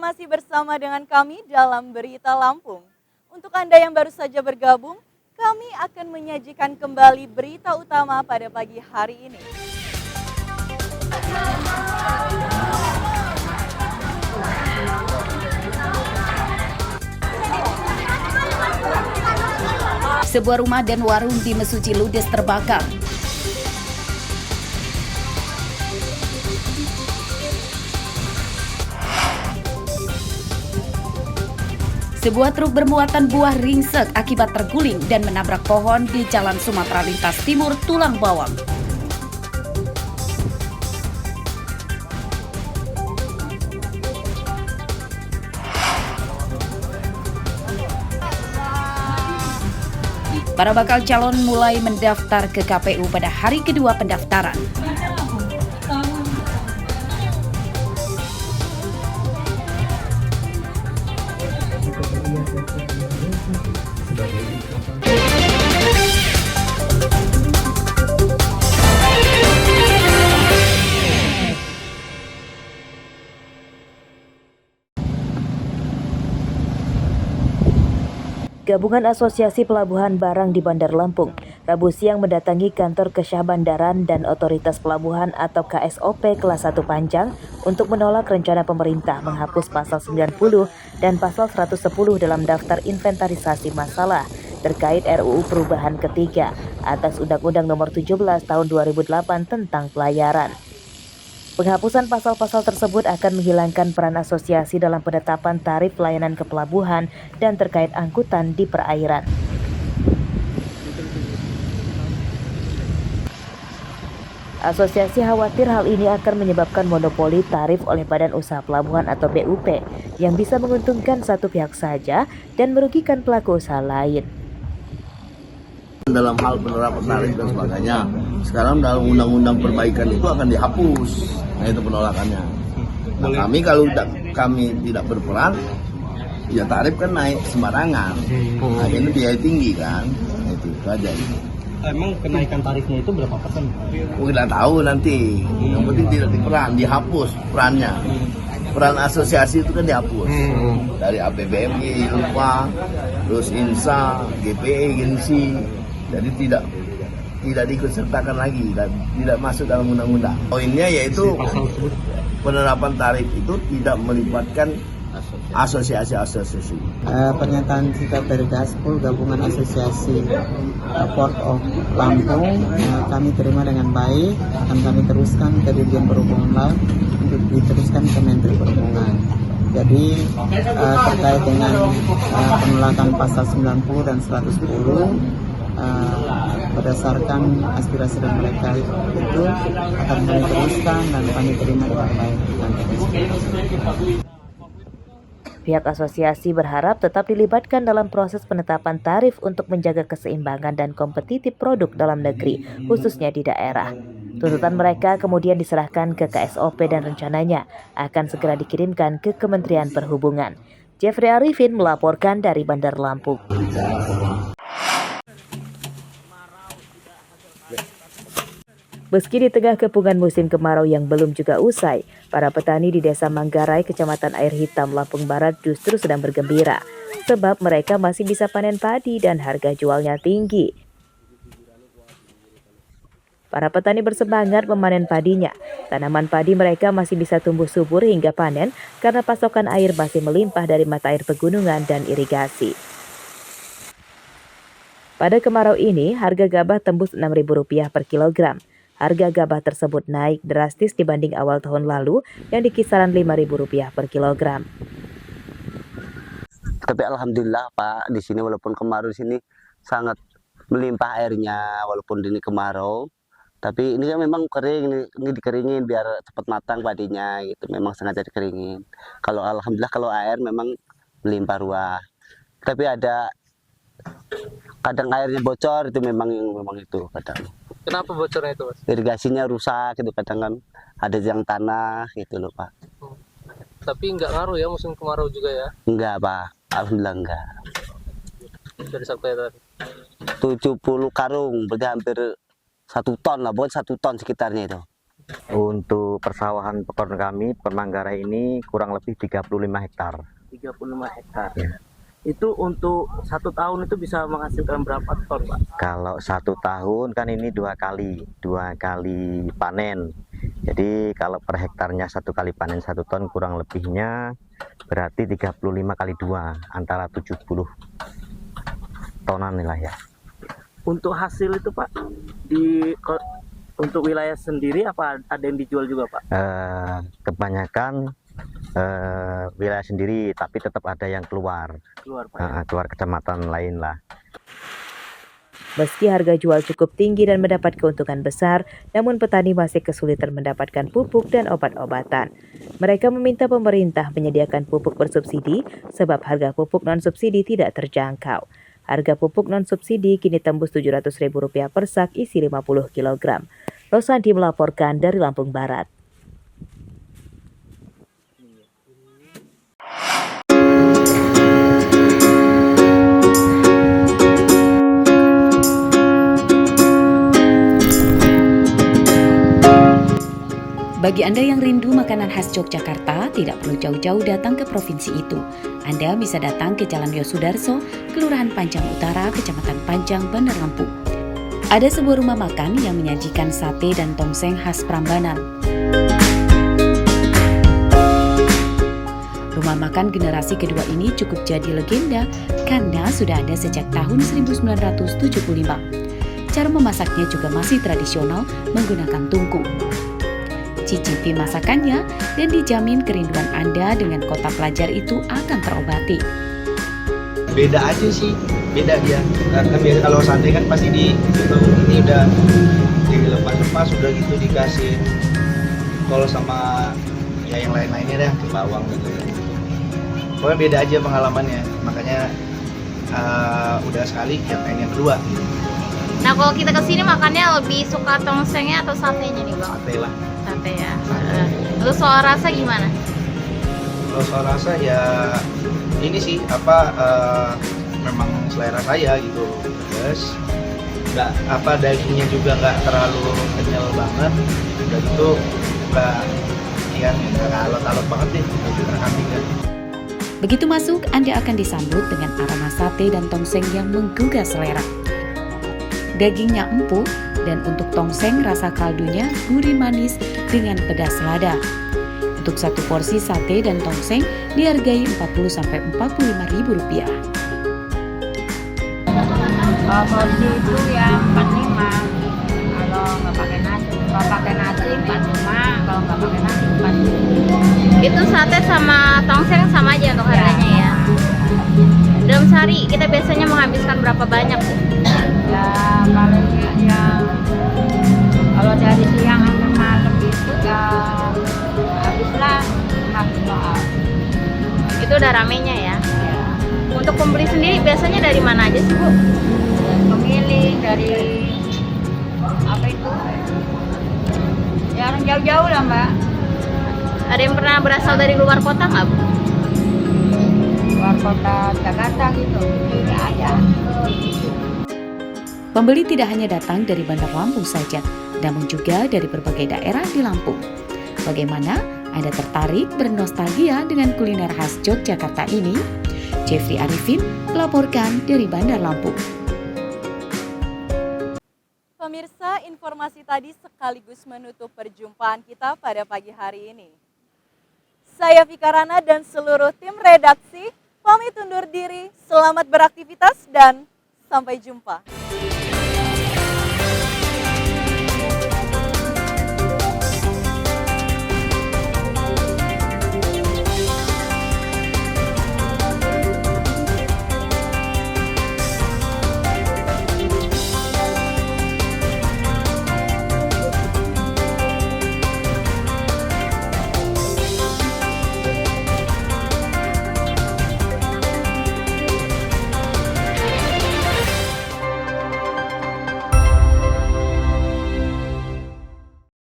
masih bersama dengan kami dalam Berita Lampung. Untuk Anda yang baru saja bergabung, kami akan menyajikan kembali berita utama pada pagi hari ini. Sebuah rumah dan warung di Mesuji ludes terbakar. Sebuah truk bermuatan buah ringsek akibat terguling dan menabrak pohon di Jalan Sumatera Lintas Timur, Tulang Bawang. Para bakal calon mulai mendaftar ke KPU pada hari kedua pendaftaran. Gabungan Asosiasi Pelabuhan Barang di Bandar Lampung Rabu siang mendatangi kantor Kesyah Bandaran dan Otoritas Pelabuhan atau KSOP kelas 1 Panjang untuk menolak rencana pemerintah menghapus pasal 90 dan pasal 110 dalam daftar inventarisasi masalah terkait RUU Perubahan ketiga atas Undang-Undang Nomor 17 Tahun 2008 tentang pelayaran. Penghapusan pasal-pasal tersebut akan menghilangkan peran asosiasi dalam penetapan tarif pelayanan ke pelabuhan dan terkait angkutan di perairan. Asosiasi khawatir hal ini akan menyebabkan monopoli tarif oleh Badan Usaha Pelabuhan atau BUP yang bisa menguntungkan satu pihak saja dan merugikan pelaku usaha lain. Dalam hal penerapan tarif dan sebagainya, sekarang dalam undang-undang perbaikan itu akan dihapus. Nah, itu penolakannya. Nah, kalau kami tidak berperan, ya tarif kan naik sembarangan. Akhirnya biaya tinggi kan. Nah, itu aja. Emang kenaikan tarifnya itu berapa persen? Kita tahu nanti. Yang penting tidak diperan, dihapus perannya. Peran asosiasi itu kan dihapus. Dari APBMI, UPA, terus INSA, GPE, Gensi. Jadi tidak diikutsertakan lagi dan tidak masuk dalam undang-undang. Poinnya yaitu penerapan tarif itu tidak melibatkan asosiasi-asosiasi. Pernyataan sikap dari Gaspol Gabungan Asosiasi Port of Lampung kami terima dengan baik dan kami teruskan ke Dirjen Perhubungan Laut untuk diteruskan ke Menteri Perhubungan. Jadi terkait dengan penolakan pasal 90 dan 110 berdasarkan aspirasi dari mereka itu akan kami teruskan dan kami terima dengan baik. Pihak asosiasi berharap tetap dilibatkan dalam proses penetapan tarif untuk menjaga keseimbangan dan kompetitif produk dalam negeri, khususnya di daerah. Tuntutan mereka kemudian diserahkan ke KSOP dan rencananya akan segera dikirimkan ke Kementerian Perhubungan. Jeffrey Arifin melaporkan dari Bandar Lampung. Meski di tengah kepungan musim kemarau yang belum juga usai, para petani di Desa Manggarai, Kecamatan Air Hitam, Lampung Barat justru sedang bergembira, sebab mereka masih bisa panen padi dan harga jualnya tinggi. Para petani bersemangat memanen padinya. Tanaman padi mereka masih bisa tumbuh subur hingga panen karena pasokan air masih melimpah dari mata air pegunungan dan irigasi. Pada kemarau ini, harga gabah tembus Rp6.000 per kilogram. Harga gabah tersebut naik drastis dibanding awal tahun lalu yang di kisaran Rp5.000 per kilogram. Tapi alhamdulillah Pak, di sini walaupun kemarau di sini sangat melimpah airnya walaupun ini kemarau. Tapi ini kan memang kering, ini dikeringin biar cepat matang padinya gitu. Memang sengaja dikeringin. Kalau alhamdulillah kalau air memang melimpah ruah. Tapi ada kadang airnya bocor itu memang itu kadang. Kenapa bocornya itu, Mas? Irigasinya rusak gitu, kadang kan ada yang tanah gitu loh Pak. Tapi nggak ngaruh ya musim kemarau juga ya? Enggak Pak, alhamdulillah enggak. Dari sampai tadi 70 karung, berarti hampir 1 ton lah, bukan 1 ton sekitarnya itu. Untuk persawahan Pekon kami, Pekon Manggarai ini kurang lebih 35 hektar. 35 hektar. Ya. Itu untuk 1 tahun itu bisa menghasilkan berapa ton, Pak? Kalau 1 tahun kan ini dua kali panen. Jadi kalau per hektarnya 1 kali panen 1 ton, kurang lebihnya berarti 35 kali 2, antara 70 tonan lah ya. Untuk hasil itu, Pak, untuk wilayah sendiri apa ada yang dijual juga, Pak? Kebanyakan wilayah sendiri, tapi tetap ada yang keluar Pak. Keluar kecamatan lain lah. Meski harga jual cukup tinggi dan mendapat keuntungan besar, namun petani masih kesulitan mendapatkan pupuk dan obat-obatan. Mereka meminta pemerintah menyediakan pupuk bersubsidi sebab harga pupuk non-subsidi tidak terjangkau. Harga pupuk non-subsidi kini tembus Rp700.000 per sak isi 50 kg. Rosanti melaporkan dari Lampung Barat. Bagi Anda yang rindu makanan khas Yogyakarta, tidak perlu jauh-jauh datang ke provinsi itu. Anda bisa datang ke Jalan Yosudarso, Kelurahan Panjang Utara, Kecamatan Panjang, Bandar Lampung. Ada sebuah rumah makan yang menyajikan sate dan tongseng khas Prambanan. Rumah makan generasi kedua ini cukup jadi legenda karena sudah ada sejak tahun 1975. Cara memasaknya juga masih tradisional menggunakan tungku. Cicipi masakannya dan dijamin kerinduan Anda dengan kota pelajar itu akan terobati. Beda aja sih, beda dia. Karena biasa kalau sate kan pasti di gitu, ini udah dilepas-lepas, udah gitu dikasih kol sama ya yang lain-lainnya deh, ke bawang gitu. Pokoknya beda aja pengalamannya, makanya udah sekali yang pengen yang kedua. Nah kalau kita kesini makannya lebih suka tongsengnya atau satenya nih Bang? Sate lah. Sate ya. Terus soal rasa gimana? Kalau soal rasa ya ini sih memang selera saya gitu. Terus nggak dagingnya juga nggak terlalu kenyal banget. Udah gitu nggak alot-alot banget deh untuk kambing kan. Begitu masuk, Anda akan disambut dengan aroma sate dan tongseng yang menggugah selera. Dagingnya empuk, dan untuk tongseng rasa kaldunya gurih manis dengan pedas lada. Untuk satu porsi sate dan tongseng dihargai Rp40.000–45.000. Kalau porsi itu ya 45, kalau nggak pakai nasi. Kalau pakai nasi 45, kalau nggak pakai nasi 40. Itu sate sama tongseng sama aja untuk harganya ya? Dalam sehari kita biasanya menghabiskan berapa banyak Bu? Ya paling ya kalau dari siang sampai malam itu ya habislah 5 kiloan. Itu udah ramenya ya? Ya. Untuk pembeli sendiri biasanya dari mana aja sih Bu? Pemilih dari apa itu? Ya orang jauh-jauh lah Mbak. Ada yang pernah berasal dari luar kota nggak Bu? Luar kota Jakarta gitu, ini ada. Pembeli tidak hanya datang dari Bandar Lampung saja, namun juga dari berbagai daerah di Lampung. Bagaimana Anda tertarik bernostalgia dengan kuliner khas Yogyakarta ini? Jeffrey Arifin melaporkan dari Bandar Lampung. Pemirsa, informasi tadi sekaligus menutup perjumpaan kita pada pagi hari ini. Saya Fikarana dan seluruh tim redaksi pamit undur diri. Selamat beraktivitas dan sampai jumpa.